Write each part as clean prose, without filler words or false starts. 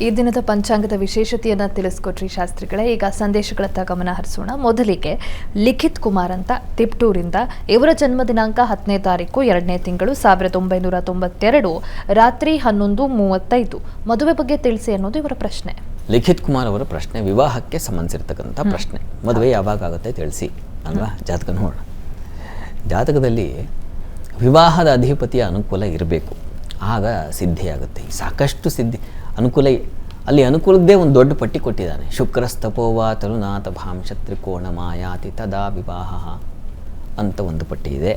ಈ ದಿನದ ಪಂಚಾಂಗದ ವಿಶೇಷತೆಯನ್ನು ತಿಳಿಸ್ಕೊಟ್ರಿ ಶಾಸ್ತ್ರಿಗಳೇ. ಈಗ ಸಂದೇಶಗಳತ್ತ ಗಮನ ಹರಿಸೋಣ. ಮೊದಲಿಗೆ ಲಿಖಿತ್ ಕುಮಾರ್ ಅಂತ ತಿಪ್ಟೂರಿಂದ, ಇವರ ಜನ್ಮ ದಿನಾಂಕ 10ನೇ ತಾರೀಕು 2ನೇ ತಿಂಗಳು 1992 ರಾತ್ರಿ 11:35. ಮದುವೆ ಬಗ್ಗೆ ತಿಳಿಸಿ ಅನ್ನೋದು ಇವರ ಪ್ರಶ್ನೆ. ಲಿಖಿತ್ ಕುಮಾರ್ ಅವರ ಪ್ರಶ್ನೆ ವಿವಾಹಕ್ಕೆ ಸಂಬಂಧಿಸಿರ್ತಕ್ಕಂಥ ಪ್ರಶ್ನೆ. ಮದುವೆ ಯಾವಾಗ ಆಗುತ್ತೆ ತಿಳಿಸಿ ಅಲ್ವಾ? ಜಾತಕ ನೋಡೋಣ. ಜಾತಕದಲ್ಲಿ ವಿವಾಹದ ಅಧಿಪತಿಯ ಅನುಕೂಲ ಇರಬೇಕು, ಆಗ ಸಿದ್ಧಿಯಾಗುತ್ತೆ. ಸಾಕಷ್ಟು ಸಿದ್ಧಿ ಅನುಕೂಲ, ಅಲ್ಲಿ ಅನುಕೂಲದ್ದೇ ಒಂದು ದೊಡ್ಡ ಪಟ್ಟಿ ಕೊಟ್ಟಿದ್ದಾನೆ. ಶುಕ್ರಸ್ತಪೋವ ತರುನಾಥ ಭಾಂಶ ತ್ರಿಕೋಣ ಮಾಯಾತಿ ತದಾ ವಿವಾಹ ಅಂತ ಒಂದು ಪಟ್ಟಿ ಇದೆ.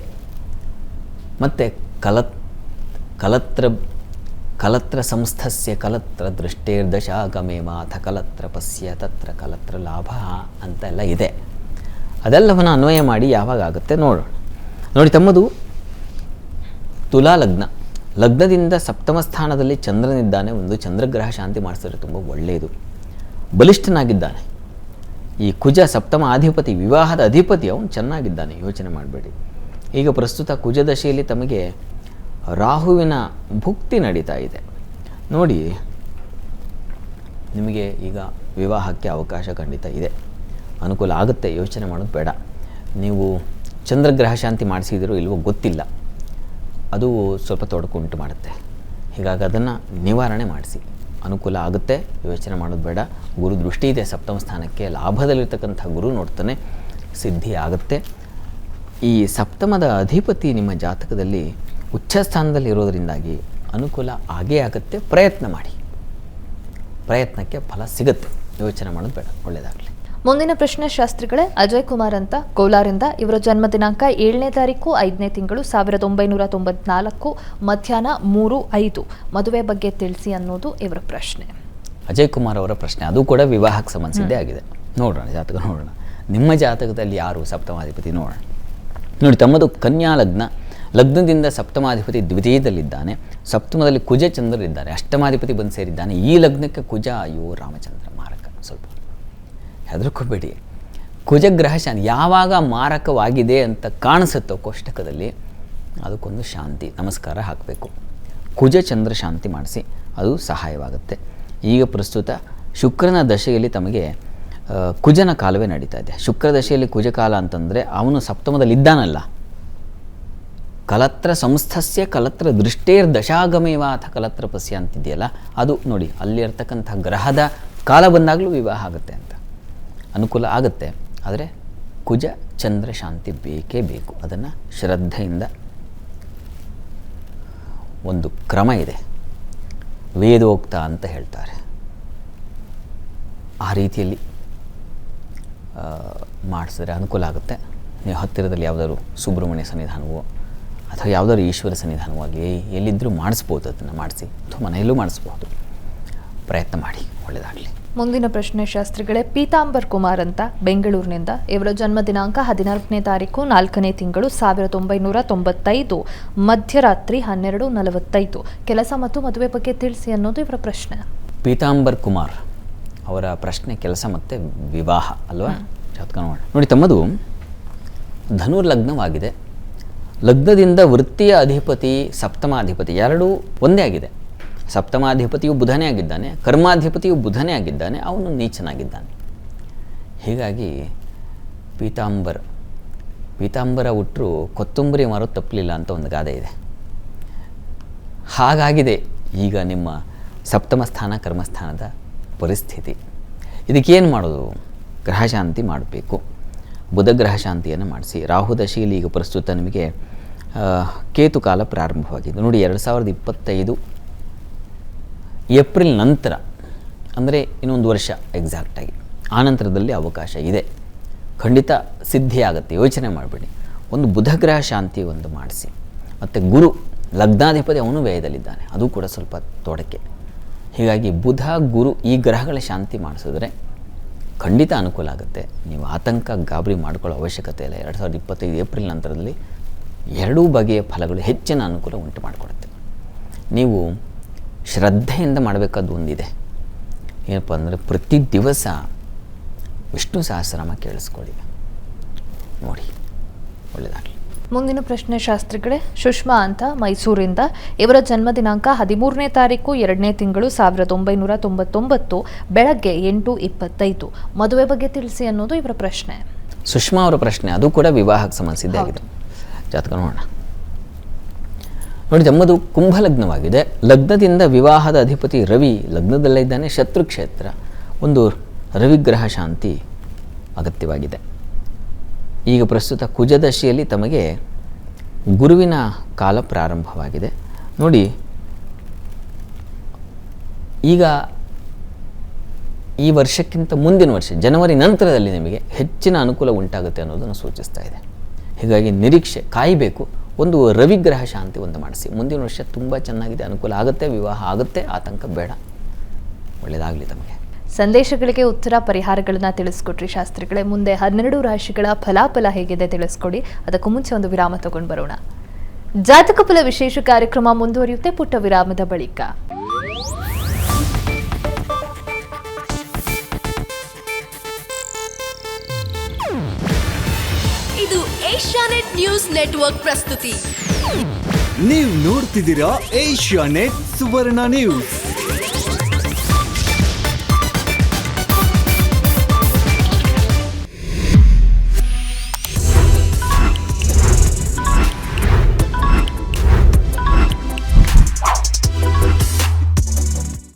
ಮತ್ತು ಕಲತ್ರ ಸಂಸ್ಥಸ್ಯ ಕಲತ್ರ ದೃಷ್ಟೇರ್ದಶಾಗಮೇವಾಥ ಕಲತ್ರ ಪಸ್ಯ ತತ್ರ ಕಲತ್ರ ಲಾಭ ಅಂತೆಲ್ಲ ಇದೆ. ಅದೆಲ್ಲವನ್ನು ಅನ್ವಯ ಮಾಡಿ ಯಾವಾಗ ಆಗುತ್ತೆ ನೋಡೋಣ. ನೋಡಿ, ತಮ್ಮದು ತುಲಾ ಲಗ್ನ. ಲಗ್ನದಿಂದ ಸಪ್ತಮ ಸ್ಥಾನದಲ್ಲಿ ಚಂದ್ರನಿದ್ದಾನೆ. ಒಂದು ಚಂದ್ರಗ್ರಹ ಶಾಂತಿ ಮಾಡಿಸಿದ್ರೆ ತುಂಬ ಒಳ್ಳೆಯದು. ಬಲಿಷ್ಠನಾಗಿದ್ದಾನೆ. ಈ ಕುಜ ಸಪ್ತಮ ಅಧಿಪತಿ, ವಿವಾಹದ ಅಧಿಪತಿ, ಅವನು ಚೆನ್ನಾಗಿದ್ದಾನೆ, ಯೋಚನೆ ಮಾಡಬೇಡಿ. ಈಗ ಪ್ರಸ್ತುತ ಕುಜದಶೆಯಲ್ಲಿ ತಮಗೆ ರಾಹುವಿನ ಭುಕ್ತಿ ನಡೀತಾ ಇದೆ. ನೋಡಿ, ನಿಮಗೆ ಈಗ ವಿವಾಹಕ್ಕೆ ಅವಕಾಶ ಖಂಡಿತ ಇದೆ, ಅನುಕೂಲ ಆಗುತ್ತೆ, ಯೋಚನೆ ಮಾಡೋದು ಬೇಡ. ನೀವು ಚಂದ್ರಗ್ರಹ ಶಾಂತಿ ಮಾಡಿಸಿದಿರೋ ಇಲ್ವೋ ಗೊತ್ತಿಲ್ಲ, ಅದು ಸ್ವಲ್ಪ ತೊಡಕುಂಟು ಮಾಡುತ್ತೆ. ಹೀಗಾಗಿ ಅದನ್ನು ನಿವಾರಣೆ ಮಾಡಿಸಿ, ಅನುಕೂಲ ಆಗುತ್ತೆ, ಯೋಚನೆ ಮಾಡೋದು ಬೇಡ. ಗುರು ದೃಷ್ಟಿ ಇದೆ ಸಪ್ತಮ ಸ್ಥಾನಕ್ಕೆ, ಲಾಭದಲ್ಲಿರ್ತಕ್ಕಂಥ ಗುರು ನೋಡ್ತಾನೆ, ಸಿದ್ಧಿ ಆಗುತ್ತೆ. ಈ ಸಪ್ತಮದ ಅಧಿಪತಿ ನಿಮ್ಮ ಜಾತಕದಲ್ಲಿ ಉಚ್ಚ ಸ್ಥಾನದಲ್ಲಿ ಇರೋದರಿಂದಾಗಿ ಅನುಕೂಲ ಆಗೇ ಆಗುತ್ತೆ. ಪ್ರಯತ್ನ ಮಾಡಿ, ಪ್ರಯತ್ನಕ್ಕೆ ಫಲ ಸಿಗುತ್ತೆ, ಯೋಚನೆ ಮಾಡೋದು ಬೇಡ. ಒಳ್ಳೆಯದಾಗಲಿ. ಮುಂದಿನ ಪ್ರಶ್ನೆ ಶಾಸ್ತ್ರಿಗಳೇ, ಅಜಯ್ ಕುಮಾರ್ ಅಂತ ಕೋಲಾರಿಂದ, ಇವರ ಜನ್ಮ ದಿನಾಂಕ 7ನೇ ತಾರೀಕು 5ನೇ ತಿಂಗಳು 1994 ಮಧ್ಯಾಹ್ನ 3:05. ಮದುವೆ ಬಗ್ಗೆ ತಿಳಿಸಿ ಅನ್ನೋದು ಇವರ ಪ್ರಶ್ನೆ. ಅಜಯ್ ಕುಮಾರ್ ಅವರ ಪ್ರಶ್ನೆ, ಅದು ಕೂಡ ವಿವಾಹಕ್ಕೆ ಸಂಬಂಧಿಸಿದ್ದೇ ಆಗಿದೆ. ನೋಡೋಣ, ಜಾತಕ ನೋಡೋಣ. ನಿಮ್ಮ ಜಾತಕದಲ್ಲಿ ಯಾರು ಸಪ್ತಮಾಧಿಪತಿ ನೋಡೋಣ. ನೋಡಿ, ತಮ್ಮದು ಕನ್ಯಾ ಲಗ್ನ. ಲಗ್ನದಿಂದ ಸಪ್ತಮಾಧಿಪತಿ ದ್ವಿತೀಯದಲ್ಲಿದ್ದಾನೆ. ಸಪ್ತಮದಲ್ಲಿ ಕುಜ ಚಂದ್ರರಿದ್ದಾರೆ. ಅಷ್ಟಮಾಧಿಪತಿ ಬಂದು ಸೇರಿದ್ದಾನೆ. ಈ ಲಗ್ನಕ್ಕೆ ಕುಜ, ಅಯ್ಯೋ ರಾಮಚಂದ್ರ ಮಾರಕ. ಸ್ವಲ್ಪ ಹೆದರ್ಕೋಬೇಡಿ. ಕುಜಗ್ರಹ ಶಾಂತಿ ಯಾವಾಗ ಮಾರಕವಾಗಿದೆ ಅಂತ ಕಾಣಿಸುತ್ತೋ ಕೋಷ್ಟಕದಲ್ಲಿ, ಅದಕ್ಕೊಂದು ಶಾಂತಿ ನಮಸ್ಕಾರ ಹಾಕಬೇಕು. ಕುಜ ಚಂದ್ರ ಶಾಂತಿ ಮಾಡಿಸಿ, ಅದು ಸಹಾಯವಾಗುತ್ತೆ. ಈಗ ಪ್ರಸ್ತುತ ಶುಕ್ರನ ದಶೆಯಲ್ಲಿ ತಮಗೆ ಕುಜನ ಕಾಲವೇ ನಡೀತಾ ಇದೆ. ಶುಕ್ರ ದಶೆಯಲ್ಲಿ ಕುಜಕಾಲ ಅಂತಂದರೆ ಅವನು ಸಪ್ತಮದಲ್ಲಿ ಇದ್ದಾನಲ್ಲ. ಕಲತ್ರ ಸಂಸ್ಥಸ್ಯ ಕಲತ್ರ ದೃಷ್ಟೇರ್ದಶಾಗಮೇವ ಅಥ ಕಲತ್ರ ಪಸ್ಯ ಅಂತಿದೆಯಲ್ಲ, ಅದು ನೋಡಿ, ಅಲ್ಲಿರ್ತಕ್ಕಂಥ ಗ್ರಹದ ಕಾಲ ಬಂದಾಗಲೂ ವಿವಾಹ ಆಗುತ್ತೆ ಅಂತ. ಅನುಕೂಲ ಆಗುತ್ತೆ, ಆದರೆ ಕುಜ ಚಂದ್ರ ಶಾಂತಿ ಬೇಕೇ ಬೇಕು. ಅದನ್ನು ಶ್ರದ್ಧೆಯಿಂದ, ಒಂದು ಕ್ರಮ ಇದೆ, ವೇದೋಕ್ತ ಅಂತ ಹೇಳ್ತಾರೆ, ಆ ರೀತಿಯಲ್ಲಿ ಮಾಡಿಸಿದ್ರೆ ಅನುಕೂಲ ಆಗುತ್ತೆ. ನೀವು ಹತ್ತಿರದಲ್ಲಿ ಯಾವುದಾದ್ರು ಸುಬ್ರಹ್ಮಣ್ಯ ಸನ್ನಿಧಾನವೋ ಅಥವಾ ಯಾವುದಾದ್ರು ಈಶ್ವರ ಸನ್ನಿಧಾನವೋ ಆಗಲಿ ಎಲ್ಲಿದ್ದರೂ ಮಾಡಿಸ್ಬೋದು. ಅದನ್ನು ಮಾಡಿಸಿ, ಅಥವಾ ಮನೆಯಲ್ಲೂ ಮಾಡಿಸ್ಬೋದು. ಪ್ರಯತ್ನ ಮಾಡಿ, ಒಳ್ಳೆಯದಾಗಲಿ. ಮುಂದಿನ ಪ್ರಶ್ನೆ ಶಾಸ್ತ್ರಿಗಳೇ, ಪೀತಾಂಬರ್ ಕುಮಾರ್ ಅಂತ ಬೆಂಗಳೂರಿನಿಂದ, ಇವರ ಜನ್ಮ ದಿನಾಂಕ 14ನೇ ತಾರೀಕು 4ನೇ ತಿಂಗಳು 1995 ಮಧ್ಯರಾತ್ರಿ 12:45. ಕೆಲಸ ಮತ್ತು ಮದುವೆ ಬಗ್ಗೆ ತಿಳಿಸಿ ಅನ್ನೋದು ಇವರ ಪ್ರಶ್ನೆ. ಪೀತಾಂಬರ್ ಕುಮಾರ್ ಅವರ ಪ್ರಶ್ನೆ ಕೆಲಸ ಮತ್ತು ವಿವಾಹ ಅಲ್ವಾ? ಜಾತಕ ನೋಡೋಣ. ನೋಡಿ, ತಮ್ಮದು ಧನುರ್ ಲಗ್ನವಾಗಿದೆ. ಲಗ್ನದಿಂದ ವೃತ್ತಿಯ ಅಧಿಪತಿ ಸಪ್ತಮಾಧಿಪತಿ ಎರಡೂ ಒಂದೇ ಆಗಿದೆ. ಸಪ್ತಮಾಧಿಪತಿಯು ಬುಧನೇ ಆಗಿದ್ದಾನೆ, ಕರ್ಮಾಧಿಪತಿಯು ಬುಧನೇ ಆಗಿದ್ದಾನೆ, ಅವನು ನೀಚನಾಗಿದ್ದಾನೆ. ಹೀಗಾಗಿ ಪೀತಾಂಬರ ಹುಟ್ಟರು ಕೊತ್ತಂಬರಿ ಮಾರೋದು ತಪ್ಪಲಿಲ್ಲ ಅಂತ ಒಂದು ಗಾದೆ ಇದೆ. ಹಾಗಾಗಿದೆ ಈಗ ನಿಮ್ಮ ಸಪ್ತಮ ಸ್ಥಾನ ಕರ್ಮಸ್ಥಾನದ ಪರಿಸ್ಥಿತಿ. ಇದಕ್ಕೇನು ಮಾಡೋದು? ಗ್ರಹಶಾಂತಿ ಮಾಡಬೇಕು. ಬುಧ ಗ್ರಹ ಶಾಂತಿಯನ್ನು ಮಾಡಿಸಿ. ರಾಹು ದಶೆಯಲ್ಲಿ ಈಗ ಪ್ರಸ್ತುತ ನಿಮಗೆ ಕೇತು ಕಾಲ ಪ್ರಾರಂಭವಾಗಿದೆ. ನೋಡಿ, 2025 ಏಪ್ರಿಲ್ ನಂತರ, ಅಂದರೆ ಇನ್ನೊಂದು ವರ್ಷ ಎಕ್ಸಾಕ್ಟಾಗಿ, ಆ ನಂತರದಲ್ಲಿ ಅವಕಾಶ ಇದೆ. ಖಂಡಿತ ಸಿದ್ಧಿಯಾಗುತ್ತೆ, ಯೋಚನೆ ಮಾಡಬೇಡಿ. ಒಂದು ಬುಧ ಗ್ರಹ ಶಾಂತಿ ಒಂದು ಮಾಡಿಸಿ. ಮತ್ತು ಗುರು ಲಗ್ನಾಧಿಪತಿ ಅವನು ವ್ಯಯದಲ್ಲಿದ್ದಾನೆ, ಅದು ಕೂಡ ಸ್ವಲ್ಪ ತೊಡಕೆ. ಹೀಗಾಗಿ ಬುಧ ಗುರು ಈ ಗ್ರಹಗಳ ಶಾಂತಿ ಮಾಡಿಸಿದ್ರೆ ಖಂಡಿತ ಅನುಕೂಲ ಆಗುತ್ತೆ. ನೀವು ಆತಂಕ ಗಾಬರಿ ಮಾಡ್ಕೊಳ್ಳೋ ಅವಶ್ಯಕತೆ ಇಲ್ಲ. 2025 ಏಪ್ರಿಲ್ ನಂತರದಲ್ಲಿ ಎರಡೂ ಬಗೆಯ ಫಲಗಳು ಹೆಚ್ಚಿನ ಅನುಕೂಲ ಉಂಟು ಮಾಡಿಕೊಡುತ್ತೆ. ನೀವು ಶ್ರದ್ಧೆಯಿಂದ ಮಾಡಬೇಕಾದ್ದು ಒಂದಿದೆ. ಏನಪ್ಪ ಅಂದರೆ, ಪ್ರತಿ ದಿವಸ ವಿಷ್ಣು ಸಹಸ್ರನಾಮ ಕೇಳಿಸ್ಕೊಳ್ಳಿ. ನೋಡಿ, ಒಳ್ಳೆಯದಾಗಲಿ. ಮುಂದಿನ ಪ್ರಶ್ನೆ ಶಾಸ್ತ್ರಿಗಳೇ, ಸುಷ್ಮಾ ಅಂತ ಮೈಸೂರಿಂದ, ಇವರ ಜನ್ಮ ದಿನಾಂಕ 13ನೇ ತಾರೀಕು 2ನೇ ತಿಂಗಳು 1999 ಬೆಳಗ್ಗೆ 8:25. ಮದುವೆ ಬಗ್ಗೆ ತಿಳಿಸಿ ಅನ್ನೋದು ಇವರ ಪ್ರಶ್ನೆ. ಸುಷ್ಮಾ ಅವರ ಪ್ರಶ್ನೆ, ಅದು ಕೂಡ ವಿವಾಹಕ್ಕೆ ಸಂಬಂಧಿಸಿದ್ದೇ ಆಗಿದೆ. ಜಾತಕ ನೋಡೋಣ. ನೋಡಿ, ತಮ್ಮದು ಕುಂಭಲಗ್ನವಾಗಿದೆ. ಲಗ್ನದಿಂದ ವಿವಾಹದ ಅಧಿಪತಿ ರವಿ ಲಗ್ನದಲ್ಲೇ ಇದ್ದಾನೆ. ಶತ್ರು ಕ್ಷೇತ್ರ, ಒಂದು ರವಿಗ್ರಹ ಶಾಂತಿ ಅಗತ್ಯವಾಗಿದೆ. ಈಗ ಪ್ರಸ್ತುತ ಕುಜದಶಿಯಲ್ಲಿ ತಮಗೆ ಗುರುವಿನ ಕಾಲ ಪ್ರಾರಂಭವಾಗಿದೆ. ನೋಡಿ, ಈಗ ಈ ವರ್ಷಕ್ಕಿಂತ ಮುಂದಿನ ವರ್ಷ ಜನವರಿ ನಂತರದಲ್ಲಿ ನಿಮಗೆ ಹೆಚ್ಚಿನ ಅನುಕೂಲ ಉಂಟಾಗುತ್ತೆ ಅನ್ನೋದನ್ನು ಸೂಚಿಸ್ತಾ ಇದೆ. ಹೀಗಾಗಿ ನಿರೀಕ್ಷೆ ಕಾಯಬೇಕು. ಒಂದು ರವಿಗ್ರಹ ಶಾಂತಿ ಒಂದು ಮಾಡಿಸಿ. ಮುಂದಿನ ವರ್ಷ ತುಂಬ ಚೆನ್ನಾಗಿದೆ, ಅನುಕೂಲ ಆಗುತ್ತೆ, ವಿವಾಹ ಆಗುತ್ತೆ, ಆತಂಕ ಬೇಡ. ಒಳ್ಳೆಯದಾಗಲಿ ತಮಗೆ. ಸಂದೇಶಗಳಿಗೆ ಉತ್ತರ ಪರಿಹಾರಗಳನ್ನ ತಿಳಿಸ್ಕೊಟ್ರಿ ಶಾಸ್ತ್ರಿಗಳೇ. ಮುಂದೆ 12 ರಾಶಿಗಳ ಫಲಾಫಲ ಹೇಗಿದೆ ತಿಳಿಸ್ಕೊಡಿ. ಅದಕ್ಕೂ ಮುಂಚೆ ಒಂದು ವಿರಾಮ ತಗೊಂಡು ಬರೋಣ. ಜಾತಕ ಫಲ ವಿಶೇಷ ಕಾರ್ಯಕ್ರಮ ಮುಂದುವರಿಯುತ್ತೆ ಪುಟ್ಟ ವಿರಾಮದ ಬಳಿಕ. ಇದು ಏಷ್ಯಾನೆಟ್ ನ್ಯೂಸ್ ನೆಟ್ವರ್ಕ್ ಪ್ರಸ್ತುತಿ. ನೀವು ನೋಡ್ತಿದ್ದೀರಾ ಏಷ್ಯಾನೆಟ್ ಸುವರ್ಣ ನ್ಯೂಸ್.